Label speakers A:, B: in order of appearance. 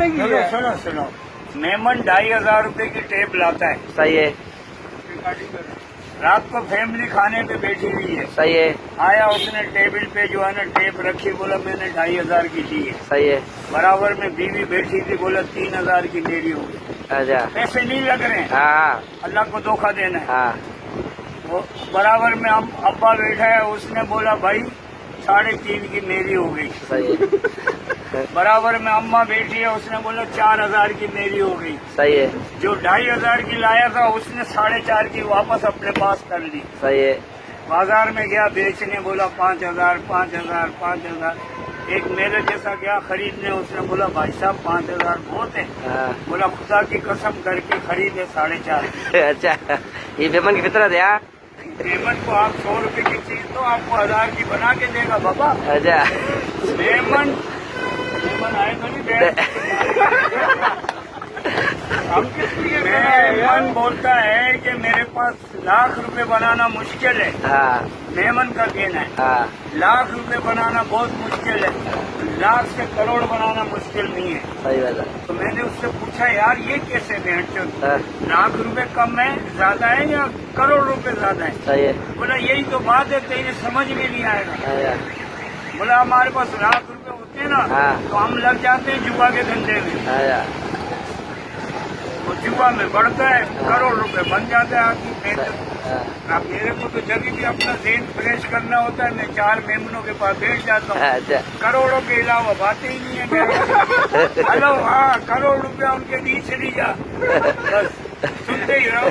A: आपने की है।
B: सुनो सुनो, मेमन 2500 रुपए की टेप लाता है।
C: सही है,
B: रात को फैमिली खाने पे बैठी हुई है,
C: सही है,
B: आया उसने टेबल पे जो है ना टेप रखी, बोला मैंने 2500 की ली है।
C: सही है।
B: बराबर में बीवी बैठी थी, बोला 3000 की मेरी हो गई।
C: अच्छा,
B: पैसे नहीं लग रहे हैं,
C: हाँ
B: अल्लाह को धोखा देना है।
C: हाँ,
B: वो बराबर में हम अब्बा बैठा है, उसने बोला भाई 3.5 की मेरी हो गई।
C: सही है,
B: बराबर में अम्मा बैठी है, उसने बोला 4000 की मेरी हो गई।
C: सही है,
B: जो 2500 की लाया था उसने 4.5 की वापस अपने पास कर ली।
C: सही है,
B: बाजार में गया बेचने, बोला 5000 5000 5000। एक मेरे जैसा गया खरीदने, उसने बोला भाई साहब 5000 बहुत है।
C: हाँ।
B: बोला खुदा की कसम करके खरीदे 4.5।
C: अच्छा, ये मेमन की फितरत है यार।
B: मेमन को आप 100 रुपए की चीज तो आपको 1000 की बना के देगा बाबा।
C: अच्छा,
B: मेमन आए तो नहीं दे। हम किस लिए मेमन बोलता है कि मेरे पास लाख रुपए बनाना मुश्किल है।
C: हाँ
B: मेमन का कहना है
C: हाँ,
B: लाख रुपए बनाना बहुत मुश्किल है, लाख से करोड़ बनाना मुश्किल नहीं है।
C: सही बात है।
B: तो मैंने उससे पूछा यार ये कैसे भेंट चो,
C: हाँ,
B: लाख रुपए कम है ज्यादा है या करोड़ रुपए ज्यादा है?
C: सही है।
B: बोला यही तो बात है, तेरे समझ में नहीं आएगा।
C: हाँ,
B: बोला हमारे पास लाख रुपए होते हैं ना
C: हाँ।
B: तो हम लग जाते हैं जुआ के धंधे में,
C: हाँ,
B: तो जुआ में बढ़ता है, करोड़ रुपए बन जाता है आदमी भेंट।
C: हाँ,
B: अब मेरे को तो जब भी अपना जेन फ्रेश करना होता है, मैं 4 मेमनों के पास बैठ जाता हूँ।
C: अच्छा,
B: करोड़ों के अलावा बातें ही नहीं है मेरे। हेलो हाँ, करोड़ रुपया उनके दी चली जा, बस सुनते ही रहो।